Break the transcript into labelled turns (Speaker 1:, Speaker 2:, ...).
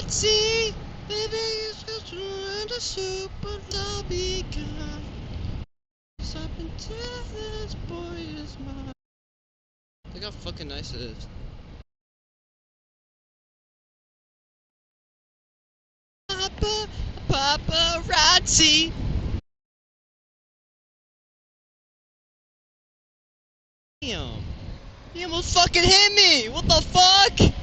Speaker 1: paparazzi. Baby, it's just around the soup, but I'll be gone. Stop until this boy is mine. Look how fucking nice it is. Paparazzi. Damn. He almost fucking hit me! What the fuck?